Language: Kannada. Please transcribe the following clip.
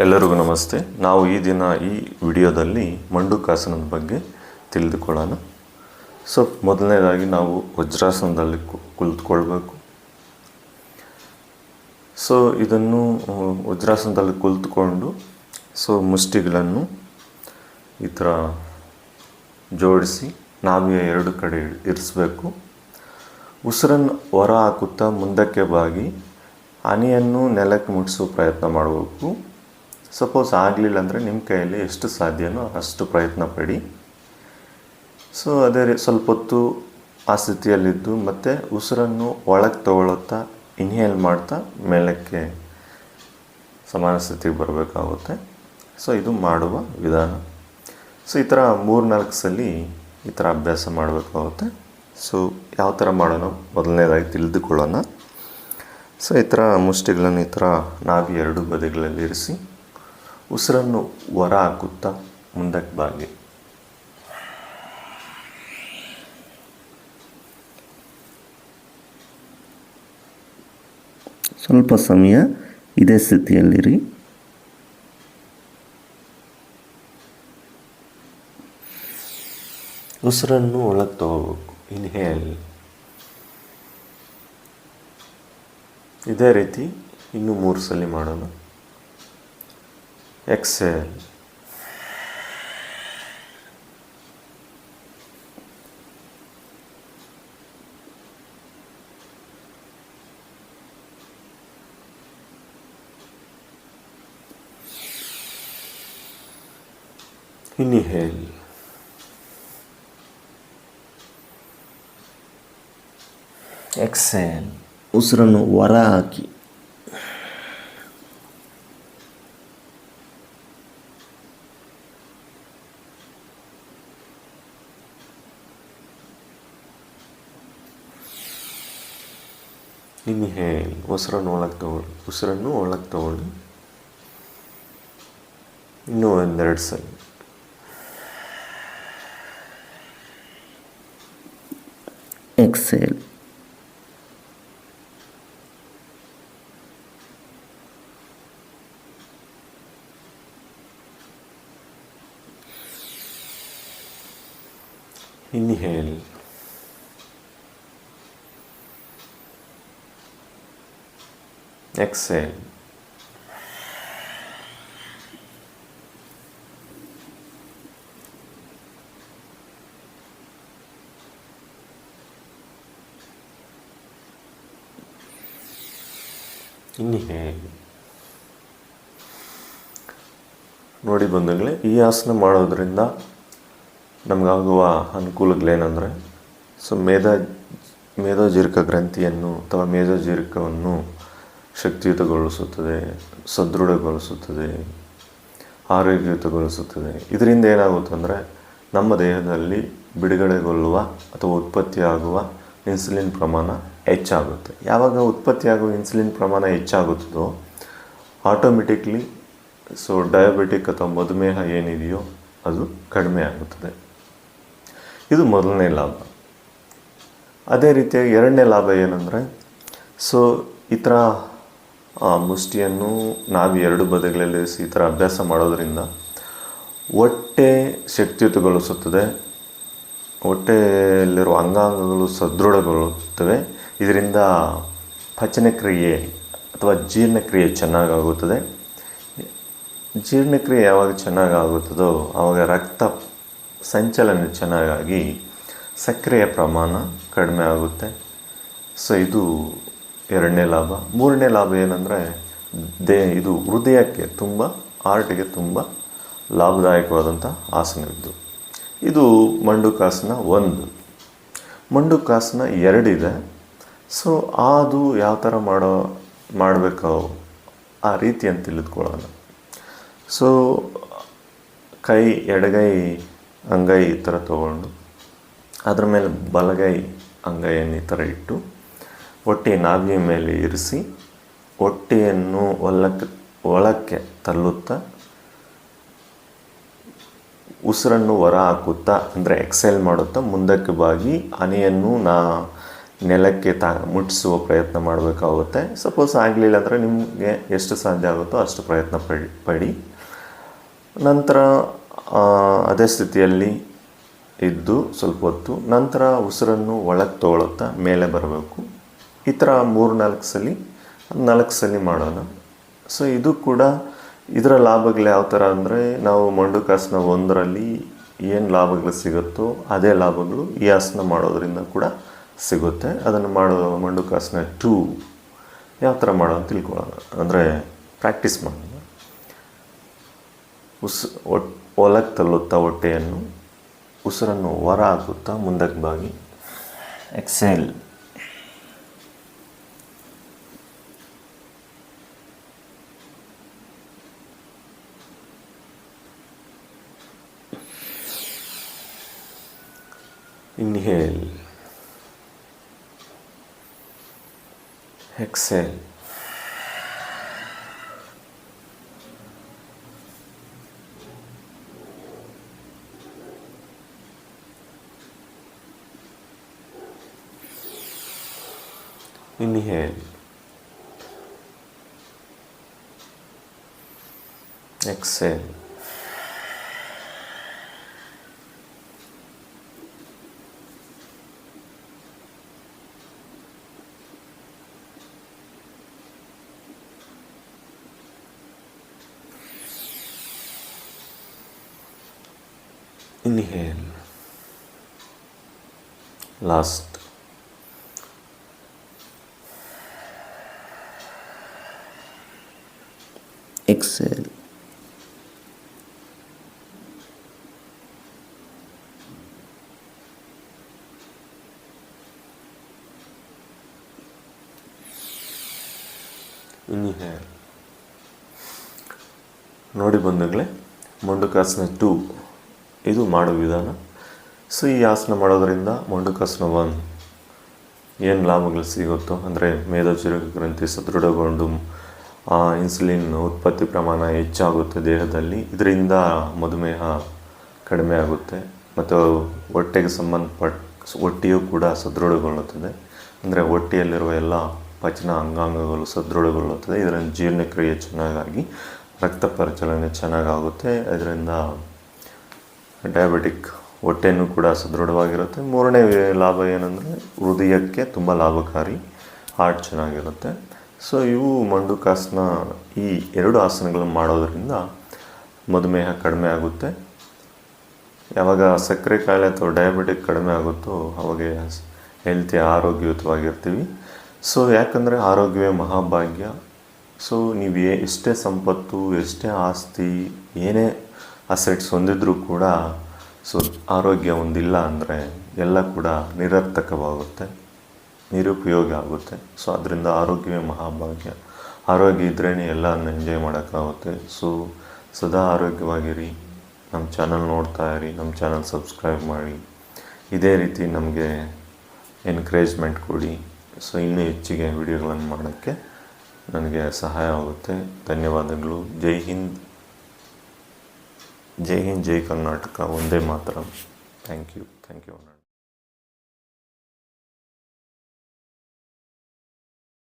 ಎಲ್ಲರಿಗೂ ನಮಸ್ತೆ. ನಾವು ಈ ದಿನ ಈ ವಿಡಿಯೋದಲ್ಲಿ ಮಂಡುಕಾಸನದ ಬಗ್ಗೆ ತಿಳಿದುಕೊಳ್ಳೋಣ. ಮೊದಲನೇದಾಗಿ ನಾವು ವಜ್ರಾಸನದಲ್ಲಿ ಕುಳಿತುಕೊಳ್ಬೇಕು. ಇದನ್ನು ವಜ್ರಾಸನದಲ್ಲಿ ಕುಳಿತುಕೊಂಡು ಮುಷ್ಟಿಗಳನ್ನು ಈ ಥರ ಜೋಡಿಸಿ ನಾಭಿಯ ಎರಡು ಕಡೆ ಇರಿಸಬೇಕು. ಉಸಿರನ್ನು ಹೊರ ಹಾಕುತ್ತಾ ಮುಂದಕ್ಕೆ ಬಾಗಿ ಹನಿಯನ್ನು ನೆಲಕ್ಕೆ ಮುಟ್ಟಿಸೋ ಪ್ರಯತ್ನ ಮಾಡಬೇಕು. ಸಪೋಸ್ ಆಗಲಿಲ್ಲ ಅಂದರೆ ನಿಮ್ಮ ಕೈಯಲ್ಲಿ ಎಷ್ಟು ಸಾಧ್ಯನೋ ಅಷ್ಟು ಪ್ರಯತ್ನ ಪಡಿ. ಅದೇ ಸ್ವಲ್ಪ ಹೊತ್ತು ಆ ಸ್ಥಿತಿಯಲ್ಲಿದ್ದು ಮತ್ತು ಉಸಿರನ್ನು ಒಳಗೆ ತಗೊಳ್ಳುತ್ತಾ ಇನ್ಹೇಲ್ ಮಾಡ್ತಾ ಮೇಲಕ್ಕೆ ಸಮಾನ ಸ್ಥಿತಿಗೆ ಬರಬೇಕಾಗುತ್ತೆ. ಇದು ಮಾಡುವ ವಿಧಾನ. ಈ ಥರ 3-4 ಸಲ ಈ ಥರ ಅಭ್ಯಾಸ ಮಾಡಬೇಕಾಗುತ್ತೆ. ಯಾವ ಥರ ಮಾಡೋಣ ಮೊದಲನೇದಾಗಿ ತಿಳಿದುಕೊಳ್ಳೋಣ. ಈ ಥರ ಮುಷ್ಟಿಗಳನ್ನು ಈ ಥರ ನಾಭಿ ಎರಡು ಬದಿಗಳಲ್ಲಿ ಇರಿಸಿ ಉಸಿರನ್ನು ಹೊರ ಹಾಕುತ್ತಾ ಮುಂದಕ್ಕೆ ಬಾಗಿ ಸ್ವಲ್ಪ ಸಮಯ ಇದೇ ಸ್ಥಿತಿಯಲ್ಲಿರಿ. ಉಸಿರನ್ನು ಒಳಗೆ ತಗೋಬೇಕು. ಇನ್ಹೇಲ್. ಇದೇ ರೀತಿ ಇನ್ನೂ 3 ಸಲ ಮಾಡೋಣ. ಎಕ್ಸೇಲ್. ಇನ್ಹೇಲ್. ಎಕ್ಸೇಲ್. ಉಸಿರನ್ನು ಹೊರ ಹಾಕಿ ಇನ್ಹೇಲ್. ಉಸಿರನ್ನು ಒಳಗೆ ತಗೊಳ್ಳಿ. ಇನ್ನೂ 1-2 ಸಲ. ಎಕ್ಸೇಲ್. ಇನ್ಹೇಲ್. ಎಕ್ಸೇಲ್. ಇನ್ಹೇಲ್. ನೋಡಿ ಬಂಧುಗಳೇ, ಈ ಆಸನ ಮಾಡೋದ್ರಿಂದ ನಮಗಾಗುವ ಅನುಕೂಲಗಳೇನೆಂದರೆ ಮೇದೋಜೀರಕ ಗ್ರಂಥಿಯನ್ನು ಅಥವಾ ಮೇದೋಜೀರಕವನ್ನು ಶಕ್ತಿಯುತಗೊಳಿಸುತ್ತದೆ, ಸದೃಢಗೊಳಿಸುತ್ತದೆ, ಆರೋಗ್ಯಯುತಗೊಳಿಸುತ್ತದೆ. ಇದರಿಂದ ಏನಾಗುತ್ತೆ ಅಂದರೆ ನಮ್ಮ ದೇಹದಲ್ಲಿ ಬಿಡುಗಡೆಗೊಳ್ಳುವ ಅಥವಾ ಉತ್ಪತ್ತಿಯಾಗುವ ಇನ್ಸುಲಿನ್ ಪ್ರಮಾಣ ಹೆಚ್ಚಾಗುತ್ತೆ. ಯಾವಾಗ ಉತ್ಪತ್ತಿಯಾಗುವ ಇನ್ಸುಲಿನ್ ಪ್ರಮಾಣ ಹೆಚ್ಚಾಗುತ್ತದೋ ಆಟೋಮೆಟಿಕ್ಲಿ ಡಯಾಬಿಟಿಕ್ ಅಥವಾ ಮಧುಮೇಹ ಏನಿದೆಯೋ ಅದು ಕಡಿಮೆ ಆಗುತ್ತದೆ. ಇದು ಮೊದಲನೇ ಲಾಭ. ಅದೇ ರೀತಿಯಾಗಿ ಎರಡನೇ ಲಾಭ ಏನಂದರೆ ಈ ಥರ ಮುಷ್ಟಿಯನ್ನು ನಾಭಿ ಎರಡು ಬದಿಗಳಲ್ಲಿ ಈ ಥರ ಅಭ್ಯಾಸ ಮಾಡೋದರಿಂದ ಹೊಟ್ಟೆ ಶಕ್ತಿಯುತಗೊಳಿಸುತ್ತದೆ, ಹೊಟ್ಟೆಯಲ್ಲಿರುವ ಅಂಗಾಂಗಗಳು ಸದೃಢಗೊಳ್ಳುತ್ತವೆ. ಇದರಿಂದ ಪಚನಕ್ರಿಯೆ ಅಥವಾ ಜೀರ್ಣಕ್ರಿಯೆ ಚೆನ್ನಾಗಾಗುತ್ತದೆ. ಜೀರ್ಣಕ್ರಿಯೆ ಯಾವಾಗ ಚೆನ್ನಾಗಾಗುತ್ತದೋ ಆವಾಗ ರಕ್ತ ಸಂಚಲನ ಚೆನ್ನಾಗಾಗಿ ಸಕ್ಕರೆಯ ಪ್ರಮಾಣ ಕಡಿಮೆ ಆಗುತ್ತೆ. ಇದು ಎರಡನೇ ಲಾಭ. ಮೂರನೇ ಲಾಭ ಏನಂದರೆ ಇದು ಹೃದಯಕ್ಕೆ ಹಾರ್ಟಿಗೆ ತುಂಬ ಲಾಭದಾಯಕವಾದಂಥ ಆಸನವಿದ್ದು. ಇದು ಮಂಡುಕಾಸನ 1. ಮಂಡುಕಾಸನ 2 ಇದೆ. ಅದು ಯಾವ ಥರ ಮಾಡಬೇಕು ಆ ರೀತಿಯನ್ನು ತಿಳಿದುಕೊಳ್ಳೋಣ. ಎಡಗೈ ಅಂಗೈ ಈ ಥರ ತೊಗೊಂಡು ಅದ್ರ ಮೇಲೆ ಬಲಗೈ ಅಂಗೈಯನ್ನು ಈ ಥರ ಇಟ್ಟು ಹೊಟ್ಟೆ ನಾಭಿಯ ಮೇಲೆ ಇರಿಸಿ ಹೊಟ್ಟೆಯನ್ನು ಒಳಕ್ಕೆ ತಳ್ಳುತ್ತಾ ಉಸಿರನ್ನು ಹೊರ ಹಾಕುತ್ತಾ ಅಂದರೆ ಎಕ್ಸೇಲ್ ಮಾಡುತ್ತಾ ಮುಂದಕ್ಕೆ ಬಾಗಿ ಹನಿಯನ್ನು ನೆಲಕ್ಕೆ ಮುಟ್ಟಿಸುವ ಪ್ರಯತ್ನ ಮಾಡಬೇಕಾಗುತ್ತೆ. ಸಪೋಸ್ ಆಗಲಿಲ್ಲ ಅಂದರೆ ನಿಮಗೆ ಎಷ್ಟು ಸಾಧ್ಯ ಆಗುತ್ತೋ ಅಷ್ಟು ಪ್ರಯತ್ನ ಪಡಿ. ನಂತರ ಅದೇ ಸ್ಥಿತಿಯಲ್ಲಿ ಇದ್ದು ಸ್ವಲ್ಪ ಹೊತ್ತು ನಂತರ ಉಸಿರನ್ನು ಒಳಗೆ ತೊಗೊಳುತ್ತಾ ಮೇಲೆ ಬರಬೇಕು. ಈ ಥರ 4 ಸಲ ಮಾಡೋಣ. ಸೊ ಇದು ಕೂಡ ಇದರ ಲಾಭಗಳು ಯಾವ ಥರ ಅಂದರೆ, ನಾವು ಮಂಡುಕಾಸನ 1ರಲ್ಲಿ ಏನು ಲಾಭಗಳು ಸಿಗುತ್ತೋ ಅದೇ ಲಾಭಗಳು ಈ ಆಸನ ಮಾಡೋದ್ರಿಂದ ಕೂಡ ಸಿಗುತ್ತೆ. ಅದನ್ನು ಮಂಡುಕಾಸನ 2 ಯಾವ ಥರ ಮಾಡೋದು ತಿಳ್ಕೊಳ್ಳೋಣ, ಅಂದರೆ ಪ್ರಾಕ್ಟೀಸ್ ಮಾಡೋಣ. ಒಳಗೆ ತಳ್ಳುತ್ತಾ ಹೊಟ್ಟೆಯನ್ನು, ಉಸಿರನ್ನು ಹೊರ ಹಾಕುತ್ತಾ ಮುಂದಕ್ಕೆ ಬಾಗಿ, Excel. Inhale, exhale. Inhale, exhale. Inhale. Last. Exhale. Inhale. ನೋಡಿ ಬಂಧುಗಳೇ, ಮಂಡುಕಾಸನ 2 ಇದು ಮಾಡೋ ವಿಧಾನ. ಸೊ ಈ ಆಸನ ಮಾಡೋದರಿಂದ ಮಂಡುಕಾಸನ 1 ಏನು ಲಾಭಗಳು ಸಿಗುತ್ತೋ, ಅಂದರೆ ಮೇದೋಜೀರಕ ಗ್ರಂಥಿ ಸದೃಢಗೊಂಡು ಇನ್ಸುಲಿನ್ ಉತ್ಪತ್ತಿ ಪ್ರಮಾಣ ಹೆಚ್ಚಾಗುತ್ತೆ ದೇಹದಲ್ಲಿ. ಇದರಿಂದ ಮಧುಮೇಹ ಕಡಿಮೆ ಆಗುತ್ತೆ ಮತ್ತು ಹೊಟ್ಟೆಗೆ ಹೊಟ್ಟೆಯು ಕೂಡ ಸದೃಢಗೊಳ್ಳುತ್ತದೆ. ಅಂದರೆ ಹೊಟ್ಟೆಯಲ್ಲಿರುವ ಎಲ್ಲ ಪಚನ ಅಂಗಾಂಗಗಳು ಸದೃಢಗೊಳ್ಳುತ್ತದೆ. ಇದರಿಂದ ಜೀರ್ಣಕ್ರಿಯೆ ಚೆನ್ನಾಗಾಗಿ ರಕ್ತ ಪರಿಚಲನೆ ಚೆನ್ನಾಗಾಗುತ್ತೆ. ಇದರಿಂದ ಡಯಾಬಿಟಿಕ್ ಹೊಟ್ಟೆನೂ ಕೂಡ ಸದೃಢವಾಗಿರುತ್ತೆ. 3ನೇ ಲಾಭ ಏನಂದರೆ ಹೃದಯಕ್ಕೆ ತುಂಬ ಲಾಭಕಾರಿ, ಹಾರ್ಟ್ ಚೆನ್ನಾಗಿರುತ್ತೆ. ಸೊ ಇವು ಮಂಡುಕಾಸನ ಈ 2 ಆಸನಗಳನ್ನು ಮಾಡೋದರಿಂದ ಮಧುಮೇಹ ಕಡಿಮೆ ಆಗುತ್ತೆ. ಯಾವಾಗ ಸಕ್ಕರೆ ಕಾಯಿಲೆ ಅಥವಾ ಡಯಾಬಿಟಿಕ್ ಕಡಿಮೆ ಆಗುತ್ತೋ ಅವಾಗ ಹೆಲ್ತಿ ಆರೋಗ್ಯಯುತವಾಗಿರ್ತೀವಿ. ಸೊ ಯಾಕಂದರೆ ಆರೋಗ್ಯವೇ ಮಹಾಭಾಗ್ಯ. ಸೊ ನೀವು ಎಷ್ಟೇ ಸಂಪತ್ತು, ಎಷ್ಟೇ ಆಸ್ತಿ, ಏನೇ ಅಸೆಟ್ಸ್ ಹೊಂದಿದ್ರೂ ಕೂಡ ಸೊ ಆರೋಗ್ಯ ಒಂದಿಲ್ಲ ಅಂದರೆ ಎಲ್ಲ ಕೂಡ ನಿರರ್ಥಕವಾಗುತ್ತೆ, ನಿರುಪಯೋಗ ಆಗುತ್ತೆ. ಸೊ ಅದರಿಂದ ಆರೋಗ್ಯವೇ ಮಹಾಭಾಗ್ಯ. ಆರೋಗ್ಯ ಇದ್ರೇ ಎಲ್ಲವನ್ನು ಎಂಜಾಯ್ ಮಾಡೋಕ್ಕಾಗುತ್ತೆ. ಸೊ ಸದಾ ಆರೋಗ್ಯವಾಗಿರಿ. ನಮ್ಮ ಚಾನಲ್ ನೋಡ್ತಾ ಇರಿ, ನಮ್ಮ ಚಾನಲ್ ಸಬ್ಸ್ಕ್ರೈಬ್ ಮಾಡಿ. ಇದೇ ರೀತಿ ನಮಗೆ ಎನ್ಕರೇಜ್ಮೆಂಟ್ ಕೊಡಿ. ಸೊ ಇನ್ನೂ ಹೆಚ್ಚಿಗೆ ವಿಡಿಯೋಗಳನ್ನು ಮಾಡೋಕ್ಕೆ ನನಗೆ ಸಹಾಯ ಆಗುತ್ತೆ. ಧನ್ಯವಾದಗಳು. ಜೈ ಹಿಂದ್, ಜೈ ಹಿಂದ್, ಜೈ ಕರ್ನಾಟಕ, ಒಂದೇ ಮಾತರಂ. Thank you.